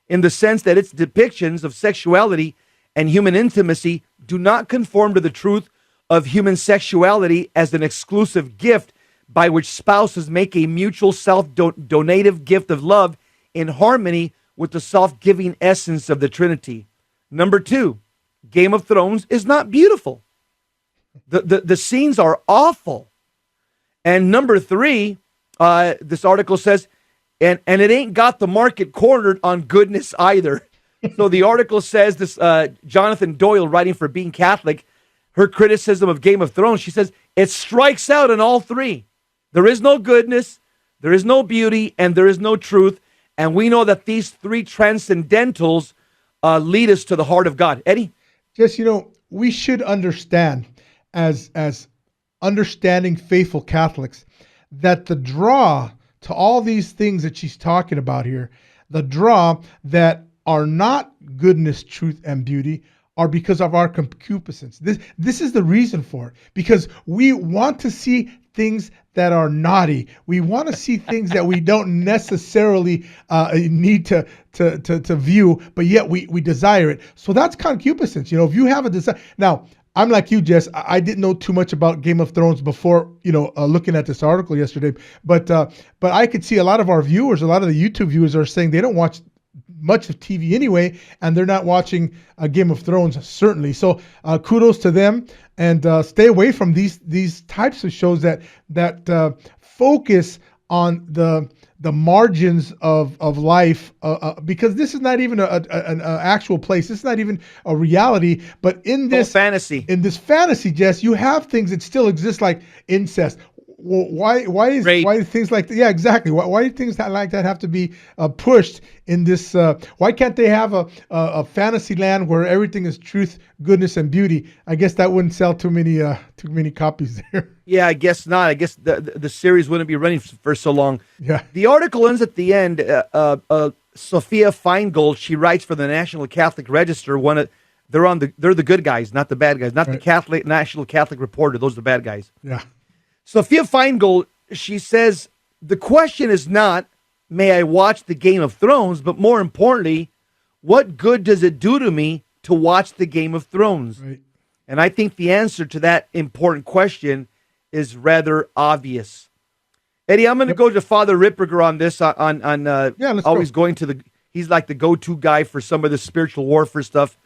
in the sense that its depictions of sexuality and human intimacy do not conform to the truth of human sexuality as an exclusive gift by which spouses make a mutual self-donative gift of love in harmony with the self-giving essence of the Trinity. Number two, Game of Thrones is not beautiful. The scenes are awful. And number three, this article says, and it ain't got the market cornered on goodness either. So the article says this, Jonathan Doyle, writing for Being Catholic, her criticism of Game of Thrones, she says, it strikes out in all three. There is no goodness, there is no beauty, and there is no truth. And we know that these three transcendentals lead us to the heart of God. Eddie? Just, we should understand as understanding faithful Catholics that the draw to all these things that she's talking about here, the draw that are not goodness, truth, and beauty are because of our concupiscence. This is the reason for it, because we want to see things that are naughty. We want to see things that we don't necessarily need to view, but yet we desire it. So that's concupiscence. If you have a desire. Now, I'm like you, Jess. I didn't know too much about Game of Thrones before, looking at this article yesterday. But I could see a lot of our viewers, a lot of the YouTube viewers are saying they don't watch much of TV anyway, and they're not watching Game of Thrones, certainly. So kudos to them, and stay away from these types of shows that focus on the margins of life, because this is not even an actual place. This is not even a reality. But in this fantasy, Jess, you have things that still exist, like incest. Well, why do things like that? Yeah, exactly. Why do things like that have to be pushed in this? Why can't they have a fantasy land where everything is truth, goodness, and beauty? I guess that wouldn't sell too many copies there. Yeah, I guess not. I guess the series wouldn't be running for so long. Yeah. The article ends at the end. Sophia Feingold, she writes for the National Catholic Register. They're the good guys, not the bad guys, not right. The National Catholic Reporter. Those are the bad guys. Yeah. Sophia Feingold, she says, the question is not, may I watch the Game of Thrones, but more importantly, what good does it do to me to watch the Game of Thrones? Right. And I think the answer to that important question is rather obvious. Eddie, I'm going to go to Father Ripperger on this, always going to he's like the go-to guy for some of the spiritual warfare stuff.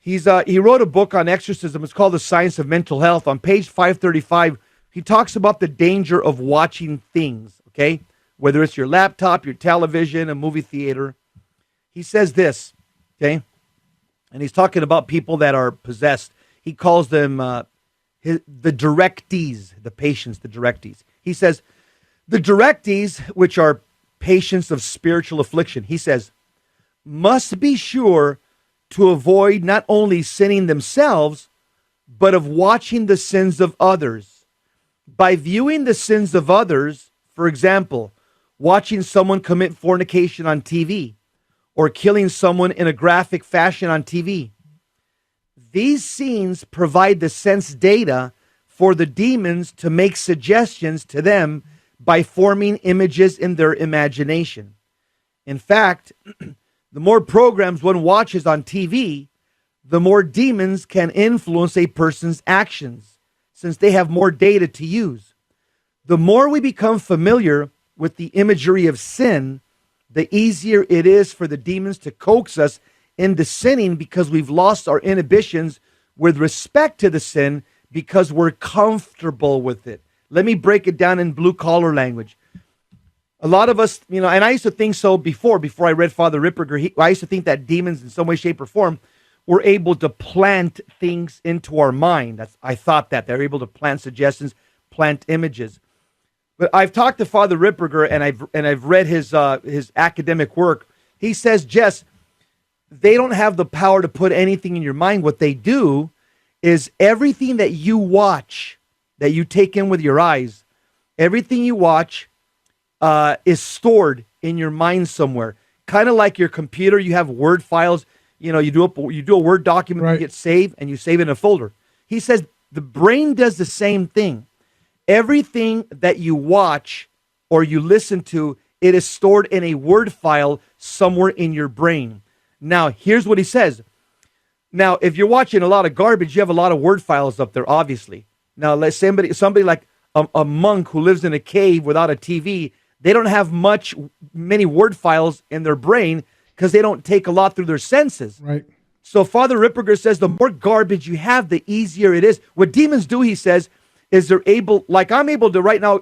He wrote a book on exorcism. It's called The Science of Mental Health. On page 535, he talks about the danger of watching things, okay? whether it's your laptop, your television, a movie theater. He says this, okay? And he's talking about people that are possessed. He calls them the directees, the patients, the directees. He says, the directees, which are patients of spiritual affliction, he says, must be sure to avoid not only sinning themselves, but of watching the sins of others. By viewing the sins of others, for example, watching someone commit fornication on TV, or killing someone in a graphic fashion on TV. These scenes provide the sense data for the demons to make suggestions to them by forming images in their imagination. In fact, the more programs one watches on TV, the more demons can influence a person's actions, since they have more data to use. The more we become familiar with the imagery of sin, the easier it is for the demons to coax us into sinning, because we've lost our inhibitions with respect to the sin because we're comfortable with it. Let me break it down in blue collar language. A lot of us, and I used to think so before I read Father Ripperger, I used to think that demons in some way, shape, or form were able to plant things into our mind. I thought that they're able to plant suggestions, plant images. But I've talked to Father Ripperger, and I've read his academic work. He says, Jess, they don't have the power to put anything in your mind. What they do is everything that you watch, that you take in with your eyes, everything you watch is stored in your mind somewhere. Kind of like your computer, you have Word files. You do a Word document, right. You get saved, and you save it in a folder. He says the brain does the same thing. Everything that you watch or you listen to, it is stored in a Word file somewhere in your brain. Now, here's what he says. Now, if you're watching a lot of garbage, you have a lot of Word files up there, obviously. Now, let's somebody like a monk who lives in a cave without a TV, they don't have many Word files in their brain because they don't take a lot through their senses. Right. So Father Ripperger says the more garbage you have, the easier it is. What demons do, he says, is they're able, like I'm able to right now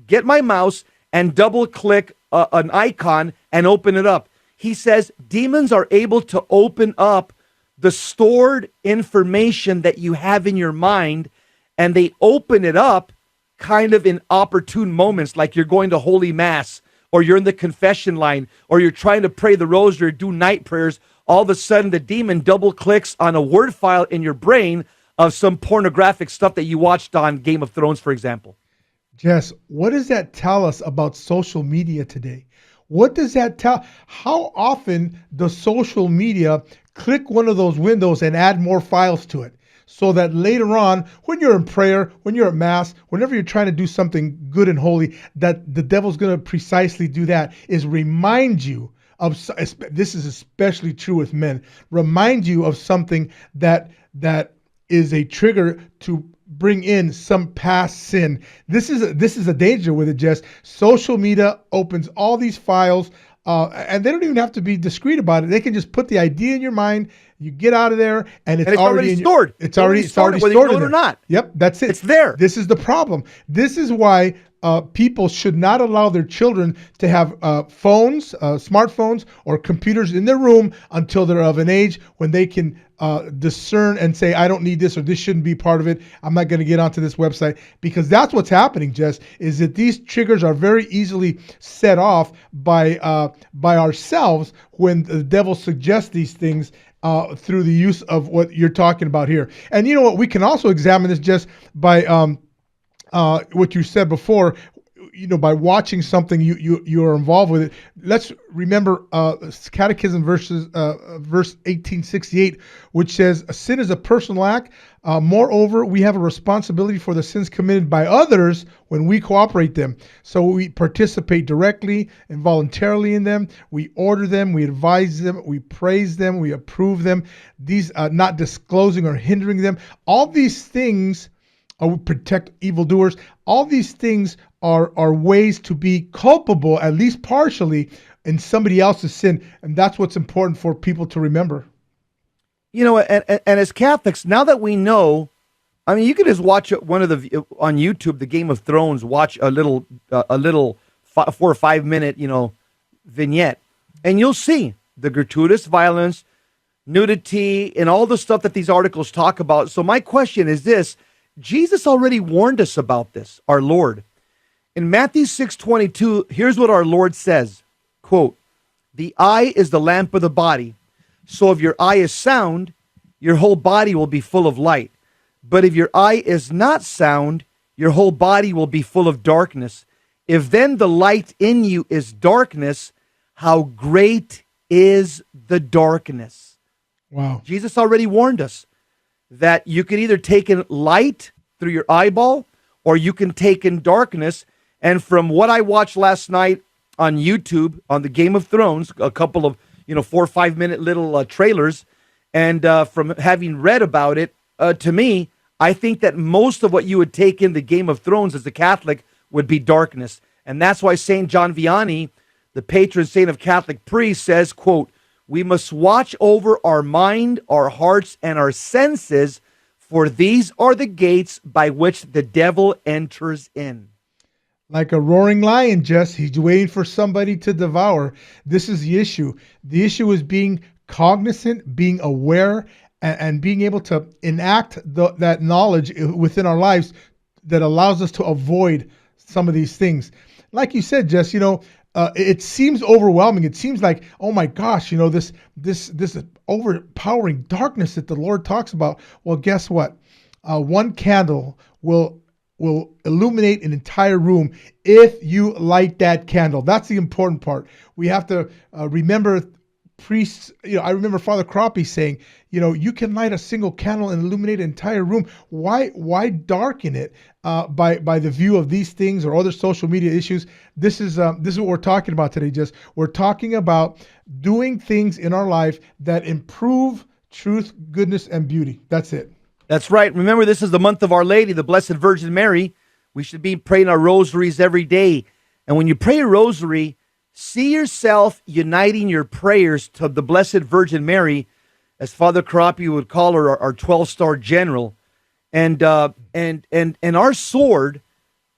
get my mouse and double click an icon and open it up. He says demons are able to open up the stored information that you have in your mind, and they open it up kind of in opportune moments, like you're going to Holy Mass, or you're in the confession line, or you're trying to pray the rosary or do night prayers. All of a sudden, the demon double clicks on a Word file in your brain of some pornographic stuff that you watched on Game of Thrones, for example. Jess, what does that tell us about social media today? What does that tell? How often does social media click one of those windows and add more files to it, so that later on, when you're in prayer, when you're at Mass, whenever you're trying to do something good and holy, that the devil's going to precisely do that, is remind you of, this is especially true with men, remind you of something that is a trigger to bring in some past sin. This is a danger with it, Jess. Social media opens all these files, and they don't even have to be discreet about it. They can just put the idea in your mind. You get out of there, and it's already stored. It's already stored, whether you know it or not. Yep, that's it. It's there. This is the problem. This is why people should not allow their children to have phones, smartphones, or computers in their room until they're of an age when they can discern and say, I don't need this, or this shouldn't be part of it. I'm not going to get onto this website, because that's what's happening, Jess, is that these triggers are very easily set off by ourselves when the devil suggests these things through the use of what you're talking about here. And you know what? We can also examine this just by what you said before. By watching something, you are involved with it. Let's remember Catechism verse 1868, which says, sin is a personal act. Moreover, we have a responsibility for the sins committed by others when we cooperate them. So we participate directly and voluntarily in them. We order them, we advise them, we praise them, we approve them. These not disclosing or hindering them. All these things we protect evildoers. All these things are ways to be culpable, at least partially, in somebody else's sin. And that's what's important for people to remember. And as Catholics, now that we know, I mean, you could just watch on YouTube, the Game of Thrones, watch a little 4 or 5 minute, vignette, and you'll see the gratuitous violence, nudity, and all the stuff that these articles talk about. So my question is this: Jesus already warned us about this, our Lord. In Matthew 6:22, here's what our Lord says, quote, "The eye is the lamp of the body. So if your eye is sound, your whole body will be full of light. But if your eye is not sound, your whole body will be full of darkness. If then the light in you is darkness, how great is the darkness." Wow. Jesus already warned us that you can either take in light through your eyeball or you can take in darkness. And from what I watched last night on YouTube on the Game of Thrones, a couple of 4 or 5 minute little trailers, and from having read about it, to me, I think that most of what you would take in the Game of Thrones as a Catholic would be darkness. And that's why St. John Vianney, the patron saint of Catholic priests, says, quote, "We must watch over our mind, our hearts, and our senses, for these are the gates by which the devil enters in." Like a roaring lion, Jess, he's waiting for somebody to devour. This is the issue. The issue is being cognizant, being aware, and being able to enact that knowledge within our lives that allows us to avoid some of these things. Like you said, Jess, it seems overwhelming. It seems like, oh my gosh, this overpowering darkness that the Lord talks about. Well, guess what? One candle will illuminate an entire room if you light that candle. That's the important part. We have to remember priests. I remember Father Crappie saying, you can light a single candle and illuminate an entire room. Why darken it by the view of these things or other social media issues? This is what we're talking about today. We're talking about doing things in our life that improve truth, goodness, and beauty. That's it. That's right. Remember, this is the month of Our Lady, the Blessed Virgin Mary. We should be praying our rosaries every day. And when you pray a rosary, see yourself uniting your prayers to the Blessed Virgin Mary, as Father Carapi would call her, our 12-star general. And our sword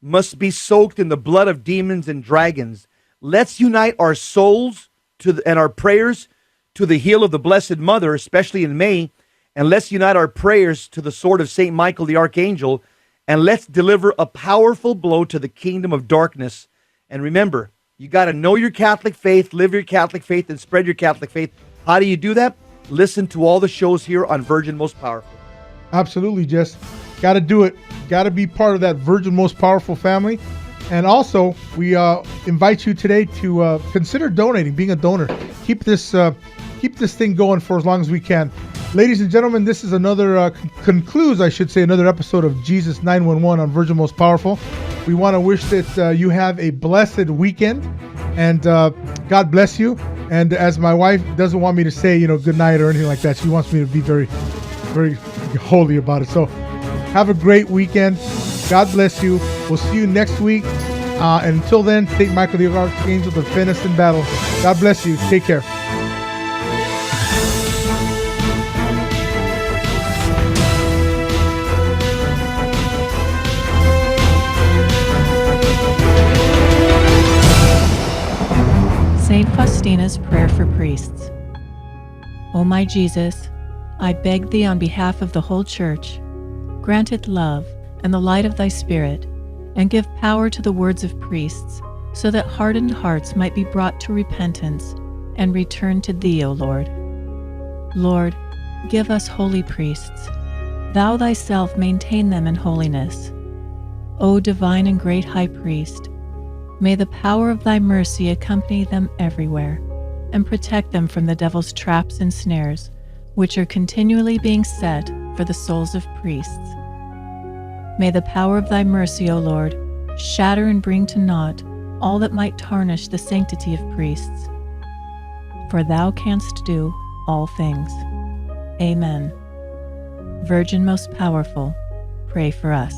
must be soaked in the blood of demons and dragons. Let's unite our souls and our prayers to the heel of the Blessed Mother, especially in May. And let's unite our prayers to the sword of St. Michael the Archangel, and let's deliver a powerful blow to the kingdom of darkness. And remember, you got to know your Catholic faith, live your Catholic faith, and spread your Catholic faith. How do you do that? Listen to all the shows here on Virgin Most Powerful. Absolutely, Jess. Got to do it. Got to be part of that Virgin Most Powerful family. And also, we invite you today to consider donating, being a donor. Keep this thing going for as long as we can. Ladies and gentlemen, this is concludes another episode of Jesus 911 on Virgin Most Powerful. We want to wish that you have a blessed weekend, and God bless you. And as my wife doesn't want me to say, good night or anything like that, she wants me to be very, very holy about it. So have a great weekend. God bless you. We'll see you next week. And until then, St. Michael the Archangel, defend us in battle. God bless you. Take care. St. Faustina's Prayer for Priests. O my Jesus, I beg thee on behalf of the whole Church, grant it love and the light of thy Spirit, and give power to the words of priests, so that hardened hearts might be brought to repentance and return to thee, O Lord. Lord, give us holy priests. Thou thyself maintain them in holiness. O divine and great High Priest, may the power of thy mercy accompany them everywhere, and protect them from the devil's traps and snares, which are continually being set for the souls of priests. May the power of thy mercy, O Lord, shatter and bring to naught all that might tarnish the sanctity of priests. For thou canst do all things. Amen. Virgin most powerful, pray for us.